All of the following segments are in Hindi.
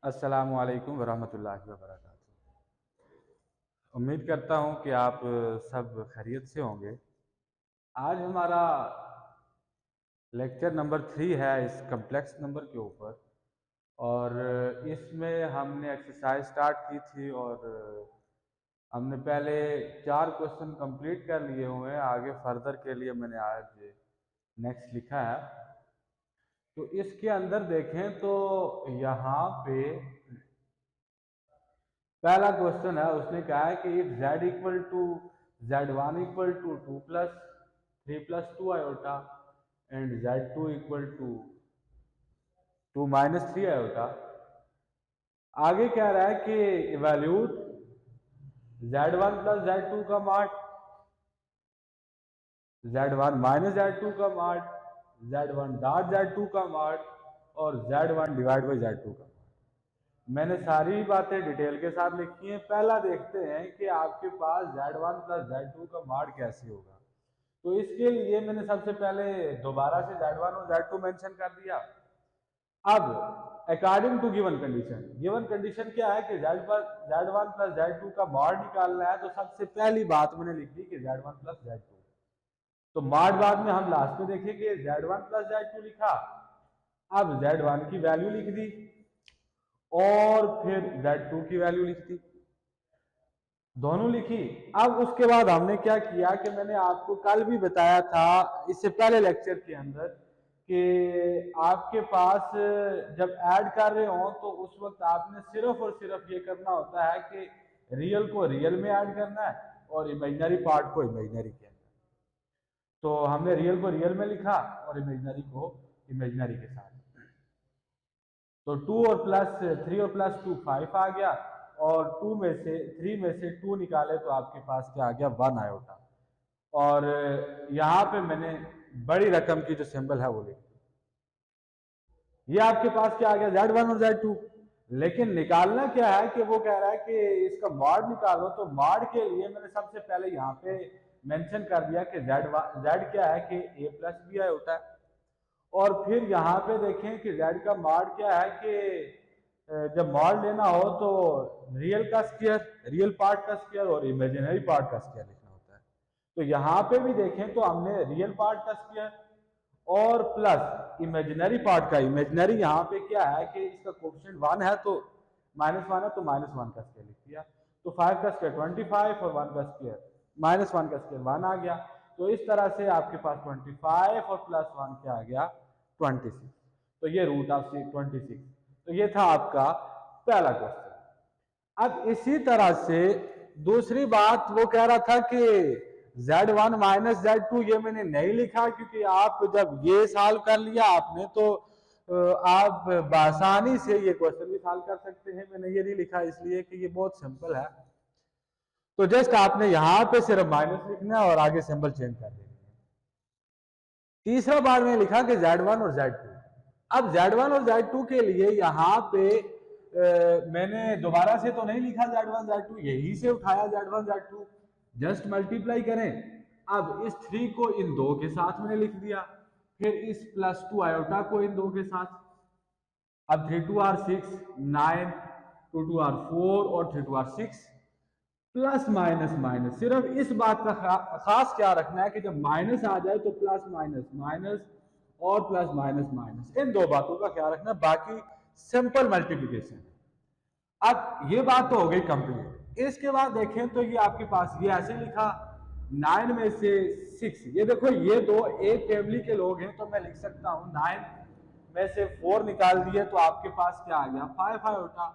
अस्सलामुअलैकुम वरहमतुल्लाहि वबरकातुहू। उम्मीद करता हूँ कि आप सब खैरियत से होंगे। आज हमारा लेक्चर नंबर 3 है इस कम्प्लेक्स नंबर के ऊपर, और इसमें हमने एक्सरसाइज स्टार्ट की थी और हमने पहले 4 क्वेश्चन कंप्लीट कर लिए हुए हैं। आगे फर्दर के लिए मैंने आज नेक्स्ट लिखा है। तो इसके अंदर देखें तो यहाँ पे पहला क्वेश्चन है, उसने कहा है कि if z equal to z1 equal to 2 plus 3 plus 2 iota and z2 equal to 2 minus 3 iota. आगे कह रहा है कि इवैल्यूट z1 प्लस z2 का मॉड, z1 माइनस z2 का मॉड, z1 डॉट z2 का मॉड और z1 डिवाइड बाई z2 का। मैंने सारी बातें डिटेल के साथ लिखी हैं। पहला देखते हैं कि आपके पास z1 प्लस z2 का मॉड कैसे होगा। तो इसके लिए मैंने सबसे पहले दोबारा से z1 और z2 मेंशन कर दिया। अब अकॉर्डिंग टू गिवन कंडीशन क्या है कि z1 प्लस z2 का मॉड निकालना है। तो सबसे पहली बात मैंने लिख दी कि z1 प्लस z2। तो मॉड बाद में हम लास्ट में देखेंगे। z1 प्लस z2 लिखा, अब z1 की वैल्यू लिख दी और फिर z2 की वैल्यू लिख दी, दोनों लिखी। अब उसके बाद हमने क्या किया कि मैंने आपको कल भी बताया था इससे पहले लेक्चर के अंदर कि आपके पास जब ऐड कर रहे हो तो उस वक्त आपने सिर्फ और सिर्फ ये करना होता है कि रियल को रियल में ऐड करना है और इमेजिनरी पार्ट को इमेजिनरी के अंदर। तो हमने रियल को रियल में लिखा और इमेजिनरी को इमेजिनरी के साथ। तो 2 और प्लस 3 और प्लस 2 5 आ गया, और 3 में से 2 निकाले तो आपके पास क्या आ गया 1 आयोटा। और यहाँ पे मैंने बड़ी रकम की जो सिंबल है वो लिख दी। ये आपके पास क्या आ गया z1 और z2। लेकिन निकालना क्या है कि वो कह रहा है कि इसका मॉड निकालो। तो मॉड के लिए मैंने सबसे पहले यहाँ पे मेंशन कर दिया कि z क्या है कि a प्लस बी आयोटा है। और फिर यहाँ पे देखें कि z का मॉड क्या है कि जब मॉड लेना हो तो रियल का स्क्वायर, रियल पार्ट का स्क्वायर और इमेजिनरी पार्ट का स्क्वायर लिखना होता है। तो यहाँ पे भी देखें तो हमने रियल पार्ट का स्क्वायर और प्लस इमेजिनरी पार्ट का, इमेजिनरी यहाँ पे क्या है कि इसका कोएफिशिएंट 1 है तो -1 है तो -1 का स्क्वायर लिख दिया। तो 5 का स्क्वायर 25 और 1 का स्क्वायर -1 का स्क्वायर 1 आ गया। तो इस तरह से आपके पास 25 और प्लस 1 क्या आ गया 26। तो ये रूट ऑफ 26। तो ये था आपका पहला क्वेश्चन। अब इसी तरह से दूसरी बात वो कह रहा था कि z1 माइनस z2 ये मैंने नहीं लिखा क्योंकि आप जब ये सॉल्व कर लिया आपने तो आप आसानी से ये क्वेश्चन भी सॉल्व कर सकते हैं। मैंने ये नहीं लिखा इसलिए कि ये बहुत सिंपल है। तो जस्ट आपने यहां पे सिर्फ माइनस लिखना है और आगे सिंबल चेंज कर देना है। तीसरा बार मैंने लिखा कि z1 और z2। अब z1 और z2 के लिए यहाँ पे मैंने दोबारा से तो नहीं लिखा z1 z2, यही से उठाया z1 z2, जस्ट मल्टीप्लाई करें। अब इस 3 को इन 2 के साथ मैंने लिख दिया, फिर इस +2 आयोटा को इन 2 के साथ। अब 3 2 आर 6, 9, 2 2 आर 4 और 3 2 आर 6, प्लस माइनस माइनस। सिर्फ इस बात का खास क्या रखना है कि जब माइनस आ जाए तो प्लस माइनस माइनस और प्लस माइनस माइनस, इन दो बातों का ख्याल रखना, बाकी सिंपल मल्टीप्लिकेशन। अब ये बात तो हो गई कंप्लीट। इसके बाद देखें तो ये आपके पास ये ऐसे लिखा 9 में से 6। ये देखो ये दो एक फैमिली के लोग हैं तो मैं लिख सकता हूं 9 में से 4 निकाल दिए तो आपके पास क्या आ गया 5 आयोटा।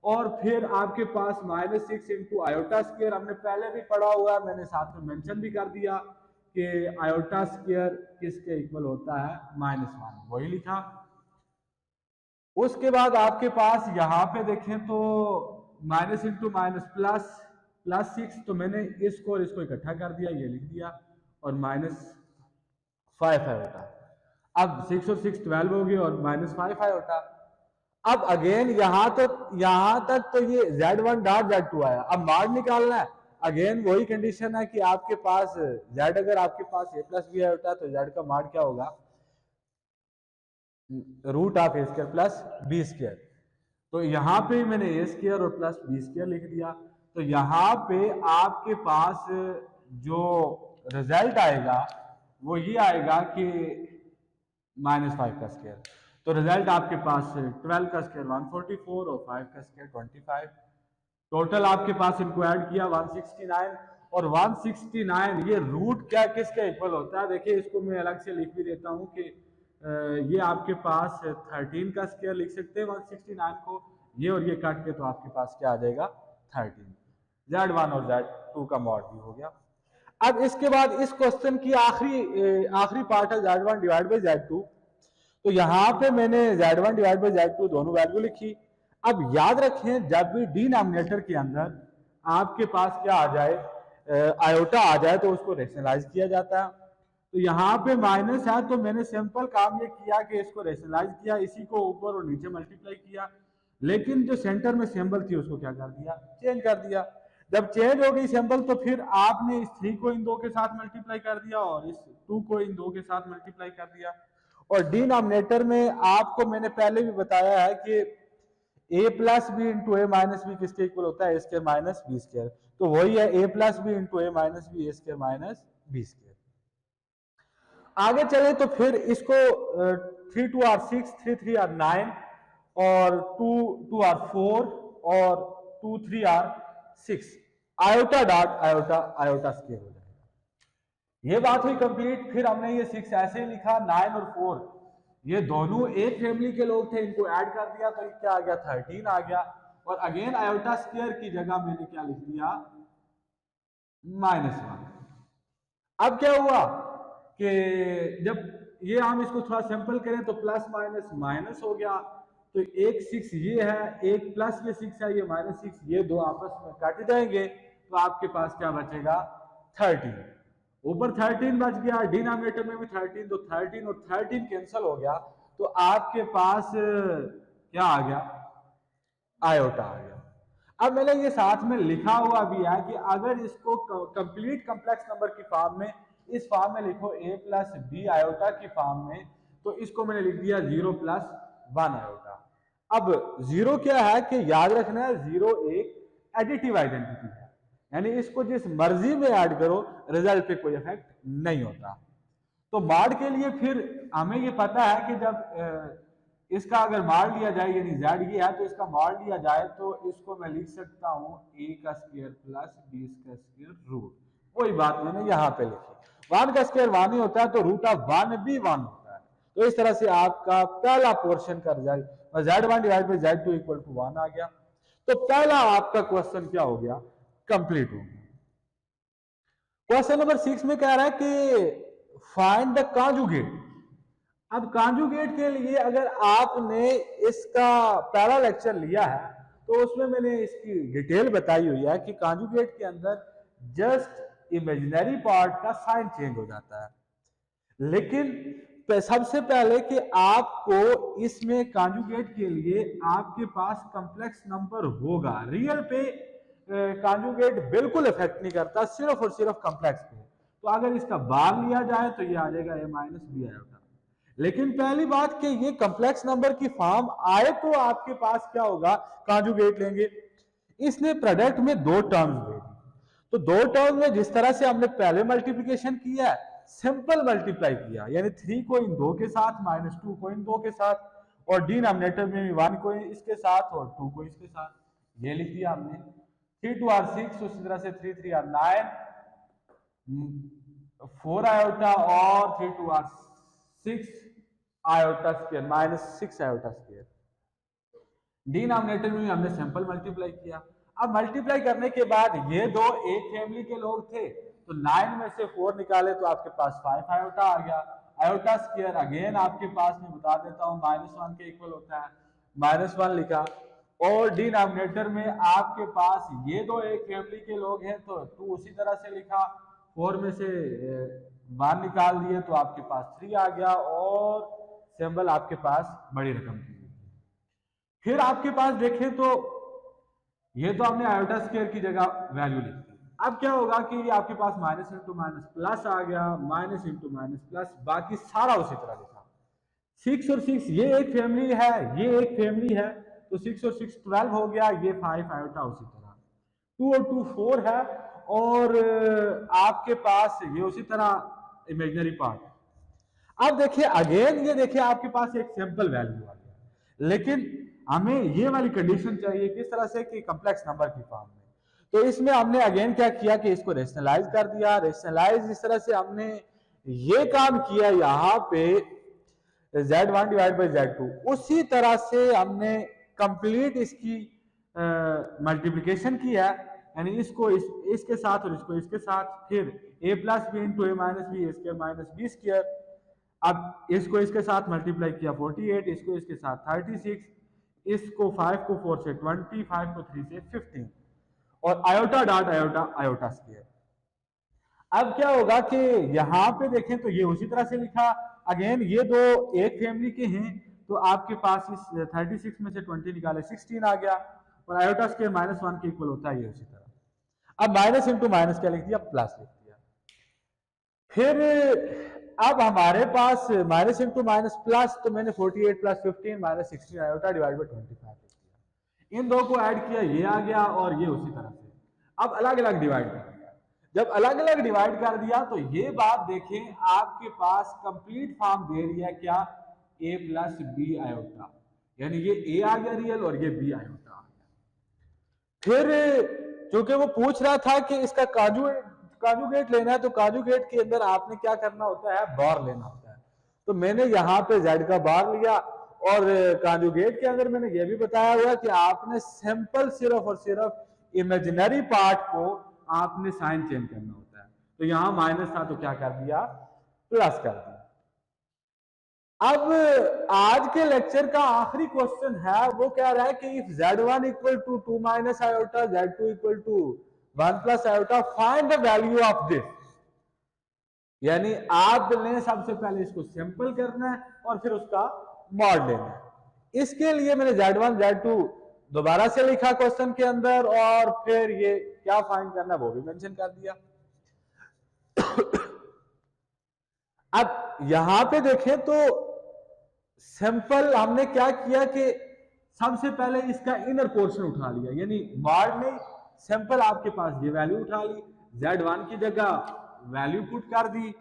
और फिर आपके पास -6 इंटू आयोटा स्क्वायर, हमने पहले भी पढ़ा हुआ है, मैंने साथ में मेंशन भी कर दिया कि आयोटा स्क्वायर किसके इक्वल होता है -1, वही लिखा। उसके बाद आपके पास यहाँ पे देखें तो माइनस इंटू माइनस +6, तो मैंने इसको और इसको इकट्ठा कर दिया, ये लिख दिया, और -5 आयोटा। अब 6 और 6 12 हो गए और -5 आयोटा। अब अगेन यहां तक तो ये z1 डॉट z2 आया। अब मॉड निकालना है। अगेन वही कंडीशन है कि आपके पास z, अगर आपके पास a प्लस बी आयोटा तो z का मॉड क्या होगा root of a square plus B square. तो यहाँ पे मैंने ए स्क्वायर और प्लस बी स्क्वायर लिख दिया। तो यहाँ पे आपके पास जो रिजल्ट आएगा वो ये आएगा कि -5 का स्क्वायर। तो रिजल्ट आपके पास 12 का स्क्वायर 144 और 5 का स्क्वायर 25। टोटल आपके पास इनको ऐड किया 169, और 169 ये रूट क्या किसके इक्वल होता है? देखिए इसको मैं अलग से लिख भी देता हूँ कि ये आपके पास 13 का स्क्वायर लिख सकते हैं 169 को, और ये काट के तो आपके पास क्या आ जाएगा 13। Z1 और Z2 का मॉड भी हो गया। अब इसके बाद इस क्वेश्चन की आखिरी पार्ट है Z1 डिवाइड बाई Z2। तो यहाँ पे मैंने Z1 डिवाइड बाई Z2 दोनों वैल्यू लिखी। अब याद रखें जब भी डिनोमिनेटर के अंदर आपके पास क्या आ जाए, आयोटा आ जाए, तो उसको रेशनलाइज किया जाता है। तो यहाँ पे माइनस है तो मैंने सिंपल काम ये किया कि इसको रेशनलाइज किया, इसी को ऊपर और नीचे मल्टीप्लाई किया, लेकिन जो सेंटर में सिंबल थी उसको क्या कर दिया, चेंज कर दिया। जब चेंज हो गई सिंबल तो फिर आपने इस 3 को इन 2 के साथ मल्टीप्लाई कर दिया और इस 2 को इन 2 के साथ मल्टीप्लाई कर दिया। और डिनोमिनेटर में आपको मैंने पहले भी बताया है कि a plus B into A minus B किसके इक्वल होता है, A square minus B square. तो वही है a plus B into A minus B, A square minus B square. आगे चले तो फिर इसको 3 2 आर 6, 3 3 आर 9 और 2 2 आर 4 और 2 3 are 6, iota dot iota iota square हो जाएगा। ये बात हुई कंप्लीट। फिर हमने ये 6 ऐसे ही लिखा, 9 और 4 ये दोनों एक फैमिली के लोग थे, इनको ऐड कर दिया तो क्या आ गया 13 आ गया। और अगेन आयोटा स्क्वायर की जगह मैंने क्या लिख दिया -1। अब क्या हुआ कि जब ये हम इसको थोड़ा सिंपल करें तो प्लस माइनस माइनस हो गया। तो एक 6 ये है, एक प्लस ये 6 है, ये -6, ये दो आपस में काटे जाएंगे तो आपके पास क्या बचेगा 13। ऊपर 13 बच गया, डिनोमिनेटर में भी 13, तो 13 और 13 कैंसिल हो गया। तो आपके पास क्या आ गया, आयोटा आ गया। अब मैंने ये साथ में लिखा हुआ भी है कि अगर इसको कंप्लीट कॉम्प्लेक्स नंबर की फॉर्म में, इस फॉर्म में लिखो a प्लस बी आयोटा की फॉर्म में, तो इसको मैंने लिख दिया 0 प्लस 1 आयोटा। अब 0 क्या है कि याद रखना है 0 एक एडिटिव आइडेंटिटी है, यानी इसको जिस मर्जी में ऐड करो रिजल्ट पे कोई इफेक्ट नहीं होता। तो मॉड के लिए फिर हमें ये पता है कि जब इसका अगर मॉड लिया जाए, यानी z ये है तो इसका मॉड लिया जाए, तो इसको मैं लिख सकता हूँ a का स्क्वायर प्लस b का स्क्वायर रूट। वही बात मैंने यहाँ पे लिखी, 1 का स्क्वायर 1 ही होता है तो रूट ऑफ 1 भी 1 होता है। तो इस तरह से आपका पहला पोर्शन का result z1 divide by z2 equal to 1 आ गया। तो पहला आपका क्वेश्चन क्या हो गया, कंप्लीट हो गया। क्वेश्चन नंबर 6 में कह रहा है कि फाइंड द कॉन्जुगेट। अब कॉन्जुगेट के लिए अगर आपने इसका पहला लेक्चर लिया है तो उसमें मैंने इसकी डिटेल बताई हुई है कि कॉन्जुगेट के अंदर जस्ट इमेजिनरी पार्ट का साइन चेंज हो जाता है। लेकिन सबसे पहले कि आपको इसमें कॉन्जुगेट के लिए आपके पास कॉम्प्लेक्स नंबर होगा। रियल पे कॉन्जुगेट बिल्कुल इफेक्ट नहीं करता, सिर्फ और सिर्फ कॉम्प्लेक्स पे। तो अगर इसका बार लिया जाए तो ये आ जाएगा a माइनस बी आयोटा। लेकिन पहली बात कि ये कॉम्प्लेक्स नंबर की फॉर्म आए तो आपके पास क्या होगा, कॉन्जुगेट लेंगे। इसने प्रोडक्ट में 2 टर्म्स दे दी, तो 2 टर्म में जिस तरह से हमने पहले मल्टीप्लिकेशन किया है, सिंपल मल्टीप्लाई किया, यानी 3 को इन 2 के साथ, -2 को इन 2 के साथ, और डिनोमिनेटर में भी 1 को इसके साथ और 2 को इसके साथ, ये लिख दिया हमने। 3 2 आर 6, उसी तरह से 3 3 आर 9, 4 आयोटा और 3 2 are 6 iota square -6 iota square. Denominator में हमने सिंपल मल्टीप्लाई किया। अब मल्टीप्लाई करने के बाद ये दो एक फैमिली के लोग थे, तो 9 में से 4 निकाले तो आपके पास 5 आयोटा आ गया। आयोटा स्क्वायर अगेन आपके पास मैं बता देता हूँ -1 के इक्वल होता है, -1 लिखा। और डिनोमिनेटर में आपके पास ये दो एक फैमिली के लोग हैं तो 2 उसी तरह से लिखा, 4 में से 1 निकाल दिए तो आपके पास 3 आ गया, और सिंबल आपके पास बड़ी रकम की। फिर आपके पास देखें तो ये तो हमने आयोटा स्क्वायर की जगह वैल्यू लिख दी। अब क्या होगा कि ये आपके पास माइनस इंटू माइनस प्लस आ गया, माइनस इंटू माइनस प्लस, बाकी सारा उसी तरह लिखा। 6 और 6 ये एक फैमिली है, ये एक फैमिली है, तो 6 और 6 12 हो गया, ये 5 आयोटा उसी तरह, 2 और 2 4 है, और आपके पास ये उसी तरह इमेजिनरी पार्ट। अब देखिए अगेन, ये देखिए आपके पास एक सिंपल वैल्यू आ गया, लेकिन हमें ये वाली कंडीशन चाहिए किस तरह से कि कॉम्प्लेक्स नंबर की फॉर्म में। तो इसमें हमने अगेन क्या किया कि इसको रेशनलाइज कर दिया। रेशनलाइज इस तरह से हमने ये काम किया यहाँ पे Z1 डिवाइड बाई Z2, उसी तरह से हमने कंप्लीट इसकी मल्टीप्लीकेशन किया, यानी इसको इसके साथ और इसको इसके साथ, फिर a plus B into A minus B A square minus B square. अब इसको इसके साथ मल्टीप्लाई किया 48, इसको इसके साथ 36, इसको 5 को 4 से 20, 5 को 3 से 15, और iota dot iota iota square. अब क्या होगा कि यहाँ पे देखें तो ये उसी तरह से लिखा, अगेन ये दो एक फैमिली के हैं, तो आपके पास इस 36 में से 20 निकाले 16 आ गया, और आयोटा स्क्वायर -1 के इक्वल होता है ये उसी तरह। अब माइनस इंटू माइनस क्या लिख दिया, प्लस लिख दिया। फिर अब हमारे पास माइनस इंटू माइनस प्लस, तो मैंने 48 plus 15 minus 16 iota divide by 25 लिख दिया। इन दो को ऐड किया, ये आ गया, और ये उसी तरह से। अब अलग अलग डिवाइड कर दिया। जब अलग अलग डिवाइड कर दिया तो ये बात देखें आपके पास कंप्लीट फॉर्म दे रही है क्या, a प्लस बी आयोटा, यानी ये a आ गया रियल और ये b आयोटा आ गया। फिर चूंकि वो पूछ रहा था कि इसका कांजुगेट लेना है, तो कांजुगेट के अंदर आपने क्या करना होता है, बार लेना होता है। तो मैंने यहाँ पे z का बार लिया, और कांजुगेट के अंदर मैंने ये भी बताया हुआ कि आपने सिंपल सिर्फ और सिर्फ इमेजिनरी पार्ट को आपने साइन चेंज करना होता है। तो यहां माइनस था तो क्या कर दिया, प्लस कर दिया। अब आज के लेक्चर का आखिरी क्वेश्चन है, वो कह रहा है कि if Z1 equal to 2 minus iota, Z2 equal to 1 plus iota, find the value of this. यानी आपने सबसे पहले इसको सिंपल करना है और फिर उसका मॉड लेना है। इसके लिए मैंने Z1 Z2 दोबारा से लिखा क्वेश्चन के अंदर, और फिर ये क्या फाइंड करना है वो भी मेंशन कर दिया। अब यहां पे देखें तो सिंपल हमने क्या किया कि सबसे पहले इसका इनर पोर्शन उठा लिया, यानी मॉड में सिंपल आपके पास ये वैल्यू उठा ली, Z1 की जगह वैल्यू पुट कर दी,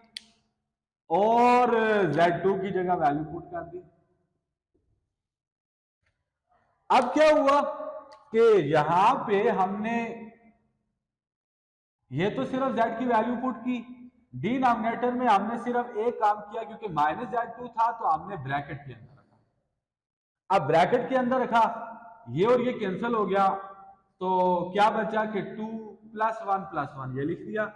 और Z2 की जगह वैल्यू पुट कर दी। अब क्या हुआ कि यहां पे हमने ये तो सिर्फ Z की वैल्यू पुट की, डिनोमिनेटर में हमने सिर्फ एक काम किया, क्योंकि माइनस Z2 था तो हमने ब्रैकेट के अंदर रखा। अब ब्रैकेट के अंदर रखा, ये और ये कैंसिल हो गया, तो क्या बचा कि 2 प्लस 1 ये लिख दिया।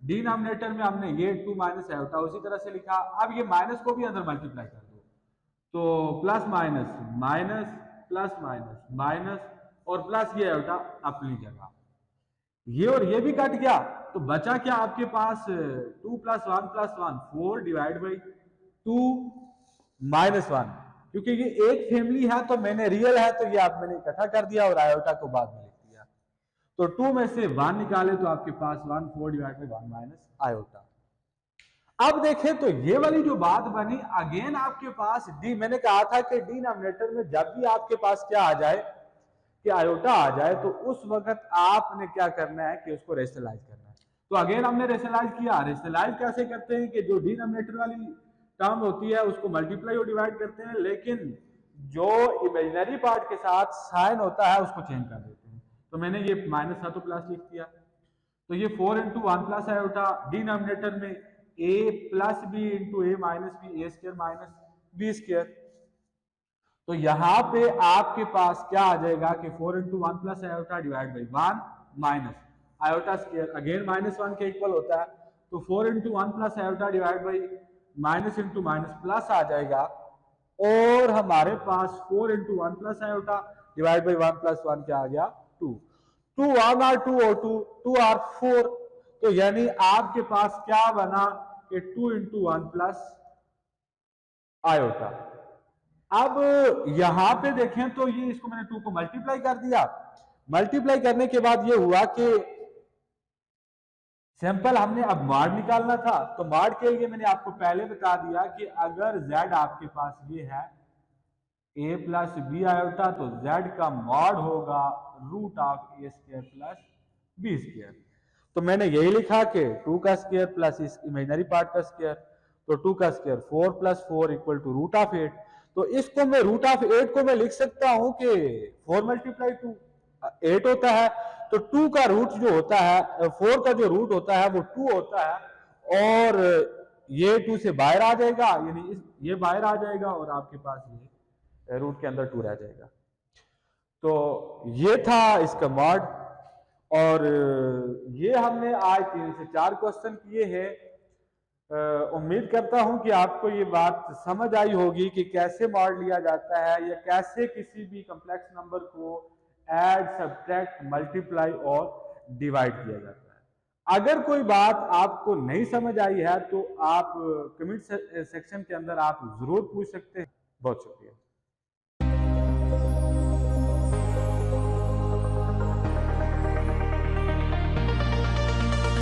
डिनोमिनेटर में हमने ये 2 माइनस आयोटा उसी तरह से लिखा। अब ये माइनस को भी अंदर मल्टीप्लाई कर दो, तो plus minus minus plus minus minus, और प्लस ये आयोटा अपनी जगह, ये और ये भी कट गया, तो बचा क्या आपके पास 2 प्लस 1 4 डिवाइड बाई 2 माइनस 1। क्योंकि ये एक फैमिली है तो मैंने रियल है तो ये आप मैंने इकट्ठा कर दिया और आयोटा को बाद में लिख दिया। तो 2 में से 1 निकाले तो आपके पास 1 4 डिवाइड बाई 1 माइनस आयोटा। अब देखें तो ये वाली जो बात बनी, अगेन आपके पास डी, मैंने कहा था कि डिनोमिनेटर में जब भी आपके पास क्या आ जाए कि आयोटा आ जाए, तो उस वक्त आपने क्या करना है कि उसको रेशनलाइज करना है। तो अगेन हमने रेशनलाइज किया। रेशनलाइज कैसे करते हैं कि जो डिनोमिनेटर वाली टर्म होती है उसको मल्टीप्लाई और डिवाइड करते हैं, लेकिन जो इमेजिनरी पार्ट के साथ साइन होता है उसको चेंज कर देते हैं। तो मैंने ये माइनस था तो प्लस लिख दिया, तो ये 4 इंटू 1 प्लस आयोटा, डिनोमिनेटर में a plus B into A minus B A square minus B square. तो यहां पे आपके पास क्या आ जाएगा कि 4 into 1 plus iota divide by 1 minus iota square, again -1 के इक्वल होता है, तो 4 into 1 plus iota divide by minus into minus plus आ जाएगा, और हमारे पास 4 into 1 plus iota divide by 1 plus 1 क्या आ गया 2, 2 1 आर 2 और 2 आर 4। तो यानी आपके पास क्या बना कि 2 इंटू 1 प्लस आयोटा। अब यहां पे देखें तो ये इसको मैंने 2 को मल्टीप्लाई कर दिया। मल्टीप्लाई करने के बाद ये हुआ कि सिंपल हमने अब मॉड निकालना था, तो मॉड के लिए मैंने आपको पहले बता दिया कि अगर z आपके पास ये है ए प्लस बी आयोटा, तो जेड का मॉड होगा root of A square plus B square. तो मैंने यही लिखा कि 2 का स्क्वायर प्लस इस इमेजिनरी पार्ट का स्क्वायर, तो 2 का square 4 plus 4 equal to root of 8। तो इसको मैं रूट ऑफ 8 को मैं लिख सकता हूं कि 4 मल्टीप्लाई 2 8 होता है, तो 2 का रूट जो होता है, 4 का जो रूट होता है वो 2 होता है, और ये 2 से बाहर आ जाएगा, यानी ये बाहर आ जाएगा और आपके पास ये रूट के अंदर 2 रह जाएगा। तो ये था इसका मॉड, और ये हमने आज 3 से 4 क्वेश्चन किए हैं। उम्मीद करता हूं कि आपको ये बात समझ आई होगी कि कैसे मॉड लिया जाता है या कैसे किसी भी कॉम्प्लेक्स नंबर को ऐड, सब्ट्रैक्ट, मल्टीप्लाई और डिवाइड किया जाता है। अगर कोई बात आपको नहीं समझ आई है तो आप कमेंट सेक्शन के अंदर आप जरूर पूछ सकते हैं। बहुत शुक्रिया।